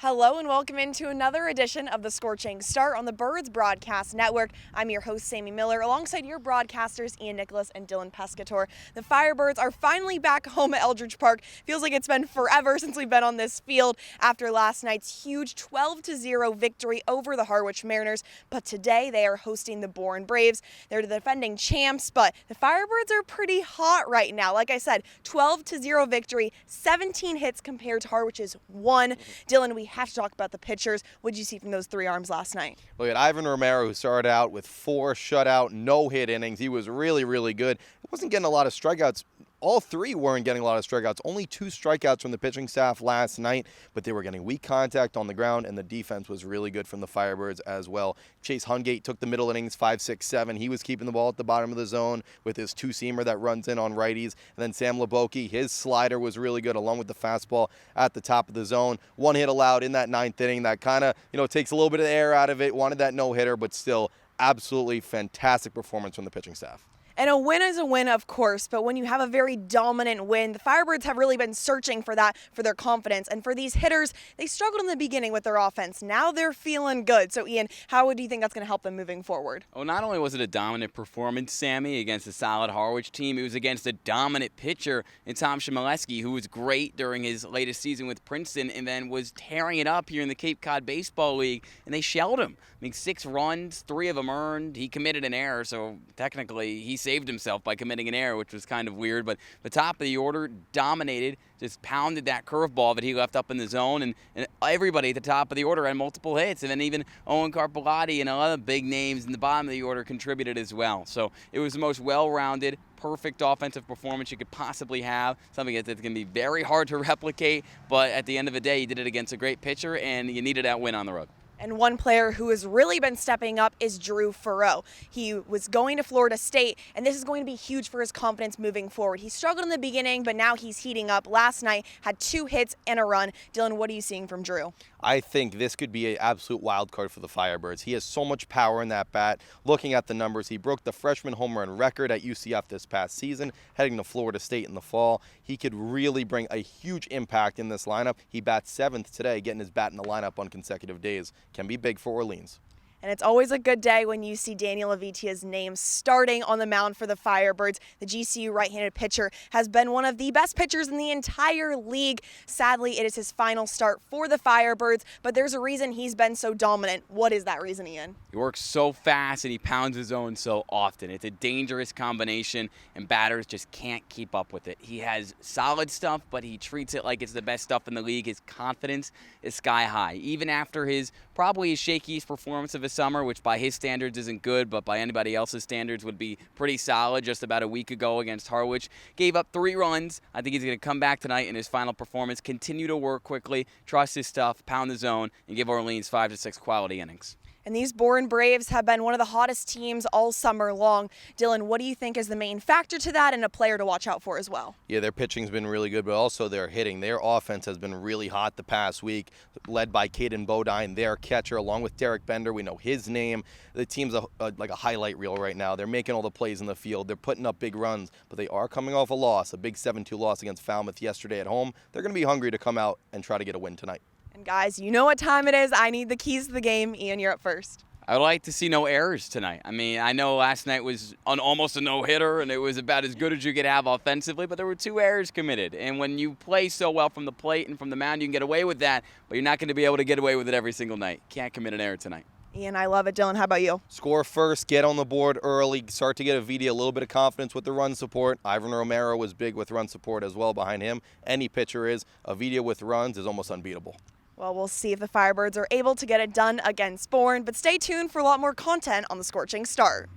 Hello and welcome into another edition of the Scorching Start on the Birds Broadcast Network. I'm your host, Sammy Miller, alongside your broadcasters, Ian Nicholas and Dylan Pescatore. The Firebirds are finally back home at Eldridge Park. Feels like it's been forever since we've been on this field after last night's huge 12-0 victory over the Harwich Mariners. But today they are hosting the Bourne Braves. They're the defending champs, but the Firebirds are pretty hot right now. Like I said, 12-0 victory, 17 hits compared to Harwich's 1. Dylan, we have to talk about the pitchers. What did you see from those three arms last night? Look at Ivan Romero, who started out with 4 shutout, no-hit innings. He was really, really good. He wasn't getting a lot of strikeouts. All three weren't getting a lot of strikeouts. Only 2 strikeouts from the pitching staff last night, but they were getting weak contact on the ground, and the defense was really good from the Firebirds as well. Chase Hungate took the middle innings, 5, 6, 7. He was keeping the ball at the bottom of the zone with his 2-seamer that runs in on righties. And then Sam Leboki, his slider was really good, along with the fastball at the top of the zone. 1 hit allowed in that 9th inning. That kind of, takes a little bit of the air out of it. Wanted that no-hitter, but still absolutely fantastic performance from the pitching staff. And a win is a win, of course, but when you have a very dominant win, the Firebirds have really been searching for that, for their confidence. And for these hitters, they struggled in the beginning with their offense. Now they're feeling good. So, Ian, how do you think that's going to help them moving forward? Well, not only was it a dominant performance, Sammy, against a solid Harwich team, it was against a dominant pitcher in Tom Chmielewski, who was great during his latest season with Princeton and then was tearing it up here in the Cape Cod Baseball League, and they shelled him. 6 runs, 3 of them earned. He committed an error, so technically he saved himself by committing an error, which was kind of weird. But the top of the order dominated, just pounded that curveball that he left up in the zone, and everybody at the top of the order had multiple hits. And then even Owen Carpellotti and other big names in the bottom of the order contributed as well. So it was the most well-rounded, perfect offensive performance you could possibly have, something that's going to be very hard to replicate. But at the end of the day, you did it against a great pitcher, and you needed that win on the road. And one player who has really been stepping up is Drew Farreau. He was going to Florida State, and this is going to be huge for his confidence moving forward. He struggled in the beginning, but now he's heating up. Last night, had 2 hits and a run. Dylan, what are you seeing from Drew? I think this could be an absolute wild card for the Firebirds. He has so much power in that bat. Looking at the numbers, he broke the freshman home run record at UCF this past season, heading to Florida State in the fall. He could really bring a huge impact in this lineup. He bats 7th today, getting his bat in the lineup on consecutive days. Can be big for Orleans. And it's always a good day when you see Daniel Avitia's name starting on the mound for the Firebirds. The GCU right-handed pitcher has been one of the best pitchers in the entire league. Sadly, it is his final start for the Firebirds, but there's a reason he's been so dominant. What is that reason, Ian? He works so fast and he pounds his zone so often. It's a dangerous combination, and batters just can't keep up with it. He has solid stuff, but he treats it like it's the best stuff in the league. His confidence is sky high. Even after probably his shakiest performance of his summer, which by his standards isn't good, but by anybody else's standards would be pretty solid just about a week ago against Harwich. Gave up 3 runs. I think he's going to come back tonight in his final performance, continue to work quickly, trust his stuff, pound the zone, and give Orleans 5 to 6 quality innings. And these Bourne Braves have been one of the hottest teams all summer long. Dylan, what do you think is the main factor to that and a player to watch out for as well? Yeah, their pitching's been really good, but also their hitting. Their offense has been really hot the past week, led by Caden Bodine, their catcher, along with Derek Bender. We know his name. The team's like a highlight reel right now. They're making all the plays in the field. They're putting up big runs, but they are coming off a loss, a big 7-2 loss against Falmouth yesterday at home. They're going to be hungry to come out and try to get a win tonight. And guys, you know what time it is. I need the keys to the game. Ian, you're up first. I would like to see no errors tonight. I know last night was almost a no-hitter, and it was about as good as you could have offensively, but there were 2 errors committed. And when you play so well from the plate and from the mound, you can get away with that, but you're not going to be able to get away with it every single night. Can't commit an error tonight. Ian, I love it. Dylan, how about you? Score first, get on the board early, start to get Aviti a little bit of confidence with the run support. Ivan Romero was big with run support as well behind him. Any pitcher is. Aviti with runs is almost unbeatable. Well, we'll see if the Firebirds are able to get it done against Bourne, but stay tuned for a lot more content on the Scorching Start.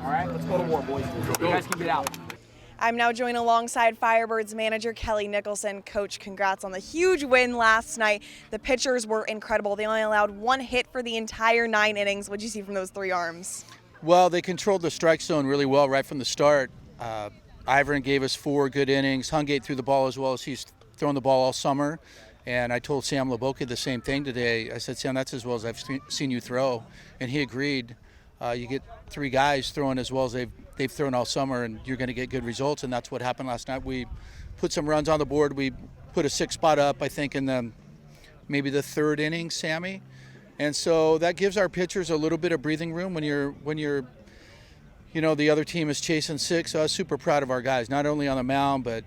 All right, let's go to war, boys. You guys can get out. I'm now joined alongside Firebirds manager Kelly Nicholson. Coach, congrats on the huge win last night. The pitchers were incredible. They only allowed 1 hit for the entire 9 innings. What did you see from those 3 arms? Well, they controlled the strike zone really well right from the start. Ivan gave us 4 good innings. Hungate threw the ball as well as he's thrown the ball all summer. And I told Sam Leboki the same thing today. I said, Sam, that's as well as I've seen you throw. And he agreed. You get 3 guys throwing as well as they've thrown all summer, and you're going to get good results. And that's what happened last night. We put some runs on the board. We put a 6 spot up, I think, in the maybe the third inning, Sammy. And so that gives our pitchers a little bit of breathing room when you're the other team is chasing 6. So I was super proud of our guys, not only on the mound, but,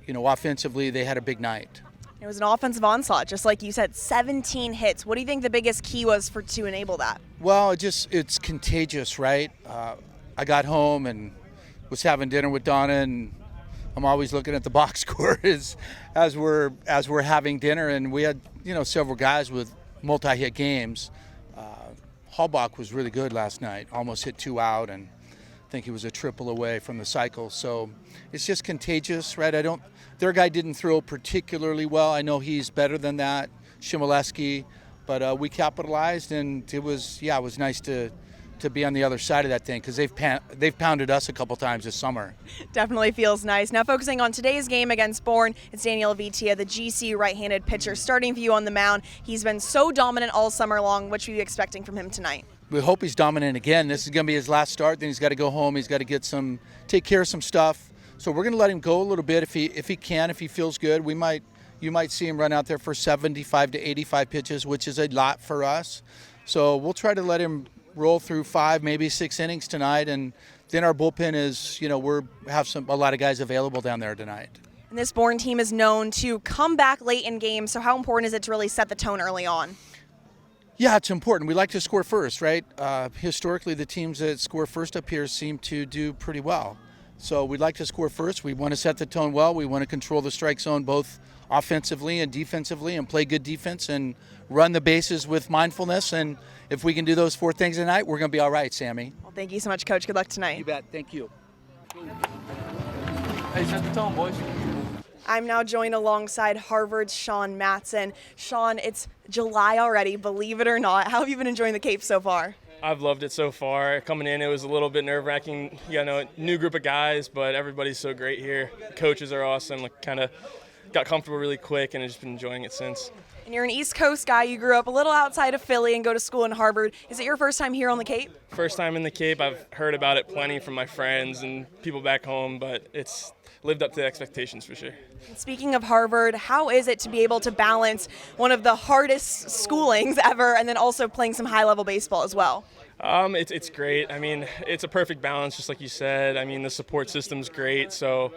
offensively they had a big night. It was an offensive onslaught, just like you said, 17 hits. What do you think the biggest key was to enable that? Well, it's contagious, right? I got home and was having dinner with Donna, and I'm always looking at the box score as we're having dinner, and we had several guys with multi-hit games. Hallbach was really good last night, almost hit 2 out, and I think he was a triple away from the cycle. So it's just contagious, right? Their guy didn't throw particularly well. I know he's better than that, Shimoleski, but we capitalized, and it was nice to be on the other side of that thing, because they've pounded us a couple times this summer. Definitely feels nice. Now focusing on today's game against Bourne, it's Daniel Vitia, the GC right-handed pitcher, starting for you on the mound. He's been so dominant all summer long. What should we be expecting from him tonight? We hope he's dominant again. This is going to be his last start. Then he's got to go home. He's got to take care of some stuff. So we're going to let him go a little bit if he feels good. You might see him run out there for 75 to 85 pitches, which is a lot for us. So we'll try to let him roll through 5, maybe 6 innings tonight, and then our bullpen is, a lot of guys available down there tonight. And this Bourne team is known to come back late in games, so how important is it to really set the tone early on? Yeah, it's important. We like to score first, right? Historically, the teams that score first up here seem to do pretty well. So we'd like to score first. We want to set the tone well. We want to control the strike zone both offensively and defensively, and play good defense and run the bases with mindfulness. And if we can do those 4 things tonight, we're going to be all right, Sammy. Well, thank you so much, Coach. Good luck tonight. You bet. Thank you. Hey, set the tone, boys. I'm now joined alongside Harvard's Sean Matson. Sean, it's July already, believe it or not. How have you been enjoying the Cape so far? I've loved it so far. Coming in, it was a little bit nerve-wracking. New group of guys, but everybody's so great here. The coaches are awesome. Kind of got comfortable really quick, and I've just been enjoying it since. And you're an East Coast guy. You grew up a little outside of Philly and go to school in Harvard. Is it your first time here on the Cape? First time in the Cape. I've heard about it plenty from my friends and people back home, but it's lived up to the expectations for sure. And speaking of Harvard, how is it to be able to balance one of the hardest schoolings ever and then also playing some high-level baseball as well? It's great. I mean, it's a perfect balance, just like you said. I mean, the support system's great, so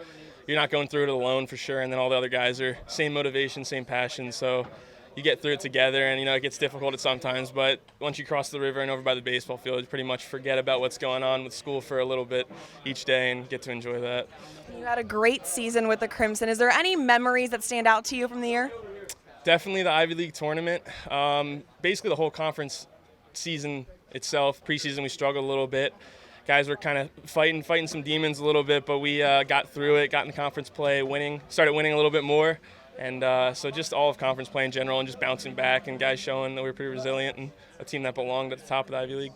you're not going through it alone for sure, and then all the other guys are same motivation, same passion, so you get through it together, and it gets difficult at sometimes, but once you cross the river and over by the baseball field, you pretty much forget about what's going on with school for a little bit each day and get to enjoy that. You had a great season with the Crimson. Is there any memories that stand out to you from the year? Definitely the Ivy League tournament. Basically the whole conference season itself. Preseason we struggled a little bit. Guys were kind of fighting some demons a little bit, but we got through it, got in conference play, started winning a little bit more. And so just all of conference play in general and just bouncing back and guys showing that we were pretty resilient and a team that belonged at the top of the Ivy League.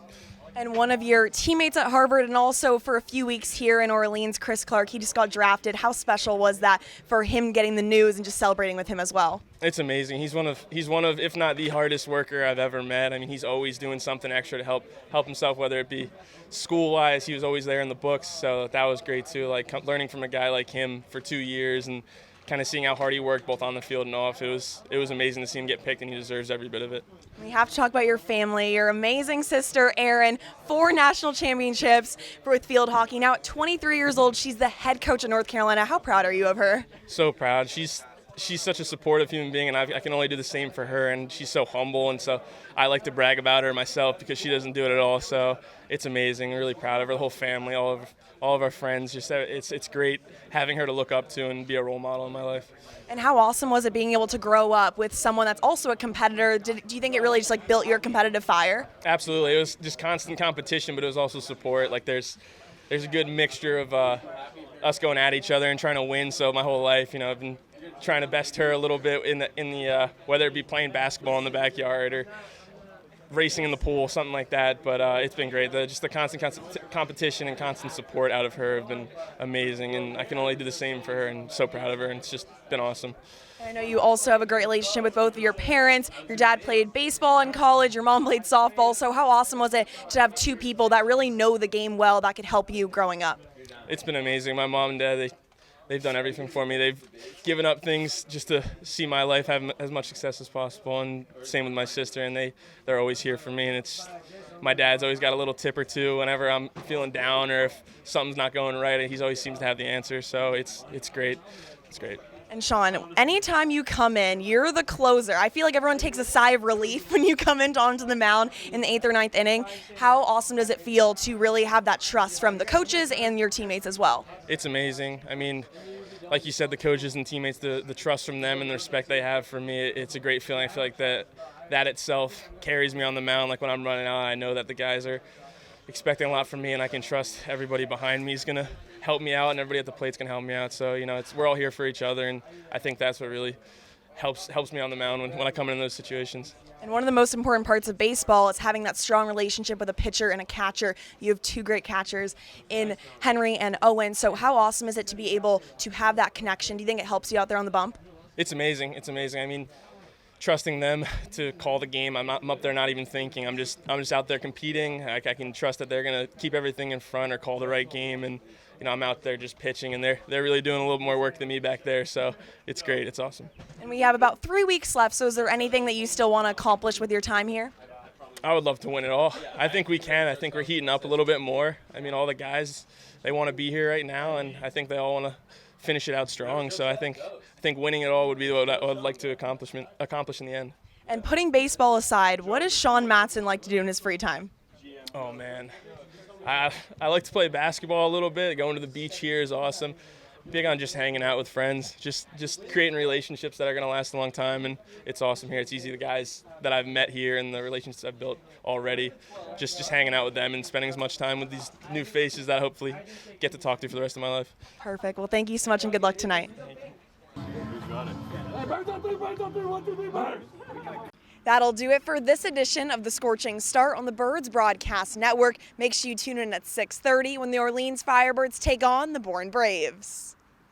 And one of your teammates at Harvard and also for a few weeks here in Orleans, Chris Clark, he just got drafted. How special was that for him getting the news and just celebrating with him as well? It's amazing. He's one of, if not the hardest worker I've ever met. I mean, he's always doing something extra to help himself, whether it be school-wise. He was always there in the books, so that was great too. Like learning from a guy like him for 2 years and kind of seeing how hard he worked both on the field and off. It was amazing to see him get picked, and he deserves every bit of it. We have to talk about your family, your amazing sister, Erin, 4 national championships with field hockey. Now at 23 years old, she's the head coach of North Carolina. How proud are you of her? So proud. She's such a supportive human being, and I can only do the same for her, and she's so humble, and so I like to brag about her myself because she doesn't do it at all. So it's amazing. I'm really proud of her, the whole family, all of our friends. Just it's great having her to look up to and be a role model in my life. And how awesome was it being able to grow up with someone that's also a competitor? Do you think it really just built your competitive fire? Absolutely. It was just constant competition, but it was also support. There's a good mixture of us going at each other and trying to win. So my whole life, I've been trying to best her a little bit in the whether it be playing basketball in the backyard or racing in the pool, something like that. But it's been great. Just the constant competition and constant support out of her have been amazing, and I can only do the same for her, and so proud of her, and it's just been awesome. I know you also have a great relationship with both of your parents. Your dad played baseball in college, your mom played softball, so how awesome was it to have 2 people that really know the game well that could help you growing up? It's been amazing. My mom and dad, they've done everything for me. They've given up things just to see my life have as much success as possible, and same with my sister, and they're always here for me. And my dad's always got a little tip or two whenever I'm feeling down or if something's not going right. He always seems to have the answer, so it's great. It's great. And Sean, anytime you come in, you're the closer. I feel like everyone takes a sigh of relief when you come onto the mound in the 8th or 9th inning. How awesome does it feel to really have that trust from the coaches and your teammates as well? It's amazing. I mean, like you said, the coaches and teammates, the trust from them and the respect they have for me, it's a great feeling. I feel like that itself carries me on the mound. Like when I'm running out, I know that the guys are expecting a lot from me, and I can trust everybody behind me is going to help me out, and everybody at the plate's going to help me out. So, we're all here for each other, and I think that's what really helps me on the mound when I come in those situations. And one of the most important parts of baseball is having that strong relationship with a pitcher and a catcher. You have two great catchers in Henry and Owen. So how awesome is it to be able to have that connection? Do you think it helps you out there on the bump? It's amazing. It's amazing. I mean, trusting them to call the game. I'm up there not even thinking. I'm just out there competing. I can trust that they're going to keep everything in front or call the right game, and I'm out there just pitching, and they're really doing a little more work than me back there. So it's great. It's awesome. And we have about 3 weeks left. So is there anything that you still want to accomplish with your time here? I would love to win it all. I think we can. I think we're heating up a little bit more. I mean, all the guys, they want to be here right now, and I think they all want to finish it out strong. So I think winning it all would be what I would like to accomplish in the end. And putting baseball aside, what does Sean Matson like to do in his free time? Oh, man. I like to play basketball a little bit. Going to the beach here is awesome. Big on just hanging out with friends, just creating relationships that are going to last a long time, and it's awesome here. It's easy. The guys that I've met here and the relationships I've built already, just hanging out with them and spending as much time with these new faces that I hopefully get to talk to for the rest of my life. Perfect. Well, thank you so much and good luck tonight. That'll do it for this edition of the Scorching Start on the Birds Broadcast Network. Make sure you tune in at 6:30 when the Orleans Firebirds take on the Bourne Braves.